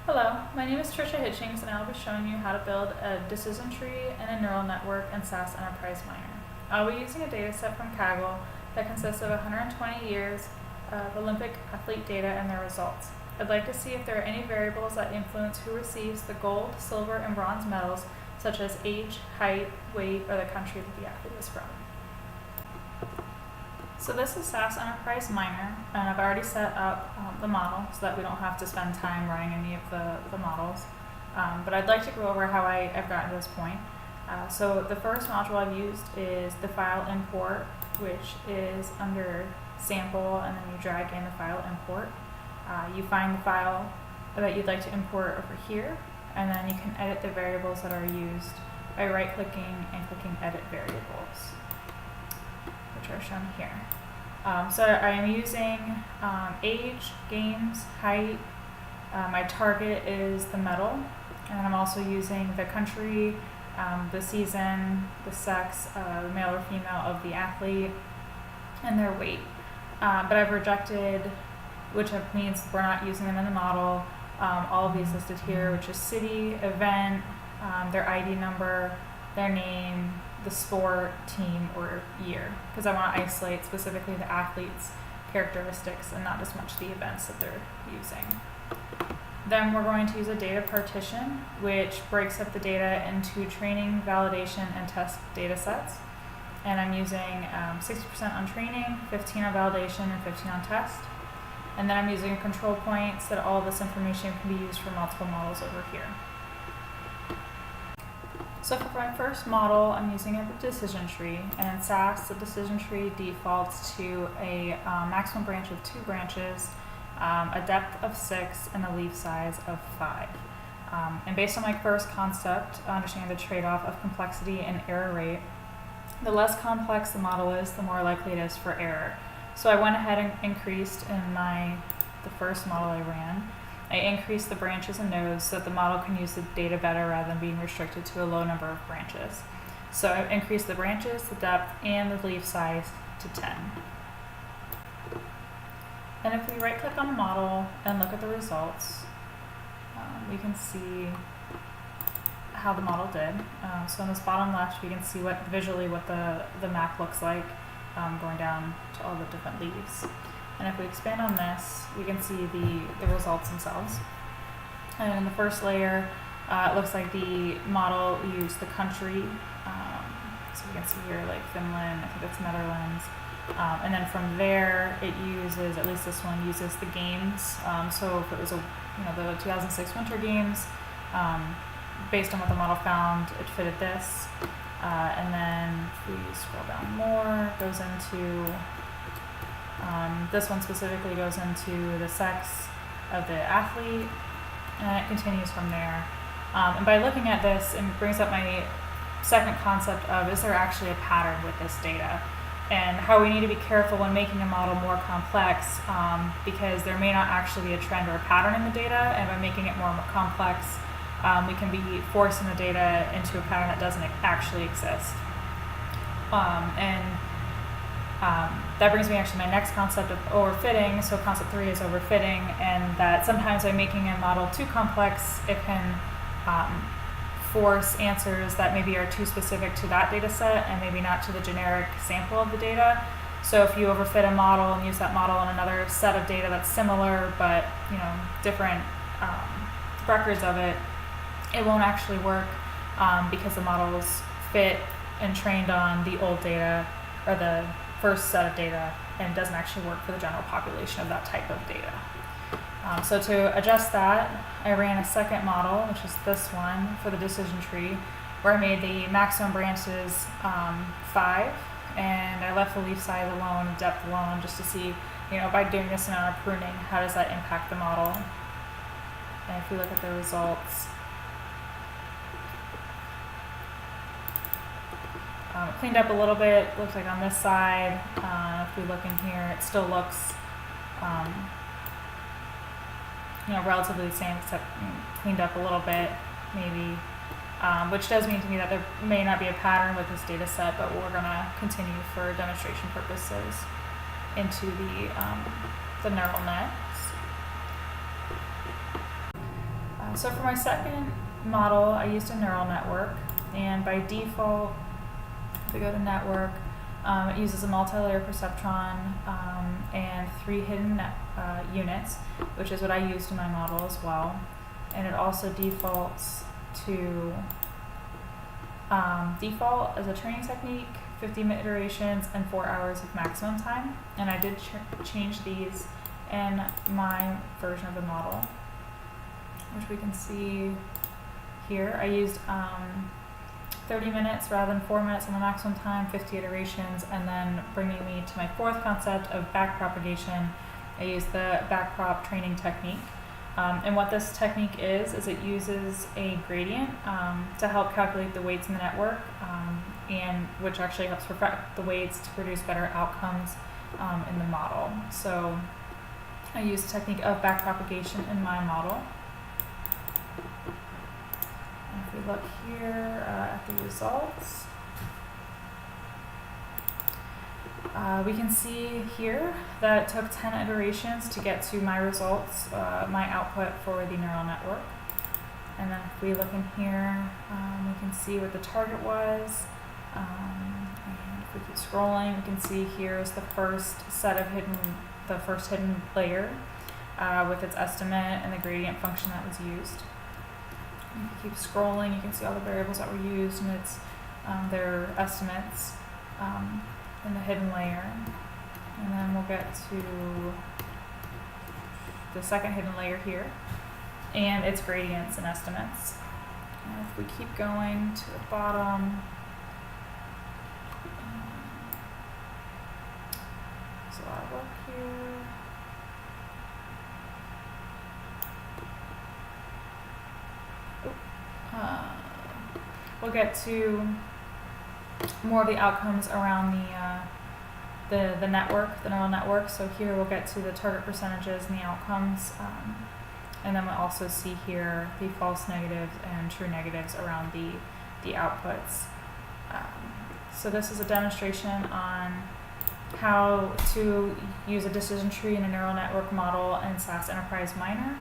Hello, my name is Trisha Hitchings and I'll be showing you how to build a decision tree and a neural network in SAS Enterprise Miner. I'll be using a dataset from Kaggle that consists of 120 years of Olympic athlete data and their results. I'd like to see if there are any variables that influence who receives the gold, silver, and bronze medals, such as age, height, weight, or the country that the athlete is from. So this is SAS Enterprise Miner, and I've already set up the model so that we don't have to spend time running any of the models. But I'd like to go over how I've gotten to this point. So the first module I've used is the file import, which is under sample, and then you drag in the file import. You find the file that you'd like to import over here, and then you can edit the variables that are used by right-clicking and clicking Edit Variables, which are shown here. So I am using age, games, height. My target is the medal, and then I'm also using the country, the season, the sex, male or female of the athlete, and their weight. But I've rejected, which means we're not using them in the model, all of these listed here, which is city, event, their ID number, their name, the sport, team, or year, because I want to isolate specifically the athlete's characteristics and not as much the events that they're using. Then we're going to use a data partition, which breaks up the data into training, validation, and test data sets. And I'm using 60% on training, 15 on validation, and 15 on test. And then I'm using a control point so that all of this information can be used for multiple models over here. So for my first model, I'm using a decision tree, and in SAS, the decision tree defaults to a maximum branch of 2 branches, a depth of 6, and a leaf size of 5. And based on my first concept, understanding the trade-off of complexity and error rate, the less complex the model is, the more likely it is for error. So I went ahead and increased in the first model I ran. I increased the branches and nodes so that the model can use the data better rather than being restricted to a low number of branches. So I increased the branches, the depth, and the leaf size to 10. And if we right-click on the model and look at the results, we can see how the model did. So in this bottom left, we can see visually what the map looks like going down to all the different leaves. And if we expand on this, we can see the results themselves. And in the first layer, it looks like the model used the country. So we can see here like Finland, I think it's Netherlands. And then from there, it uses, at least this one, uses the games. So if it was the 2006 Winter Games, based on what the model found, it fitted this. And then if we scroll down more, it goes into this one specifically goes into the sex of the athlete, and it continues from there. And by looking at this, it brings up my second concept of, is there actually a pattern with this data? And how we need to be careful when making a model more complex, because there may not actually be a trend or a pattern in the data, and by making it more complex, we can be forcing the data into a pattern that doesn't actually exist. That brings me actually to my next concept of overfitting. So concept 3 is overfitting, and that sometimes by making a model too complex, it can force answers that maybe are too specific to that data set and maybe not to the generic sample of the data. So if you overfit a model and use that model in another set of data that's similar but different records of it, it won't actually work because the model's fit and trained on the old data or the first set of data, and doesn't actually work for the general population of that type of data. So to adjust that, I ran a second model, which is this one, for the decision tree, where I made the maximum branches 5, and I left the leaf size alone, the depth alone, just to see, by doing this amount of pruning, how does that impact the model? And if we look at the results, cleaned up a little bit. Looks like on this side, if we look in here, it still looks relatively the same, except cleaned up a little bit maybe, which does mean to me that there may not be a pattern with this data set, but we're going to continue for demonstration purposes into the neural nets. So for my second model, I used a neural network, and by default, if we go to network, it uses a multi-layer perceptron and 3 hidden units, which is what I used in my model as well. And it also defaults to default as a training technique, 50 iterations, and 4 hours of maximum time. And I did change these in my version of the model, which we can see here. I used 30 minutes rather than 4 minutes on the maximum time, 50 iterations, and then bringing me to my fourth concept of back propagation, I used the back prop training technique. And what this technique is it uses a gradient to help calculate the weights in the network, and which actually helps perfect the weights to produce better outcomes in the model. So I use the technique of back propagation in my model. And if we look here at the results, we can see here that it took 10 iterations to get to my results, my output for the neural network. And then if we look in here, we can see what the target was. And if we keep scrolling, we can see here's the first hidden layer with its estimate and the gradient function that was used. And if you keep scrolling, you can see all the variables that were used and its their estimates in the hidden layer. And then we'll get to the second hidden layer here and its gradients and estimates. And if we keep going to the bottom, there's a lot of work here. We'll get to more of the outcomes around the network, the neural network. So here we'll get to the target percentages and the outcomes, and then we'll also see here the false negatives and true negatives around the outputs. So this is a demonstration on how to use a decision tree in a neural network model in SAS Enterprise Miner.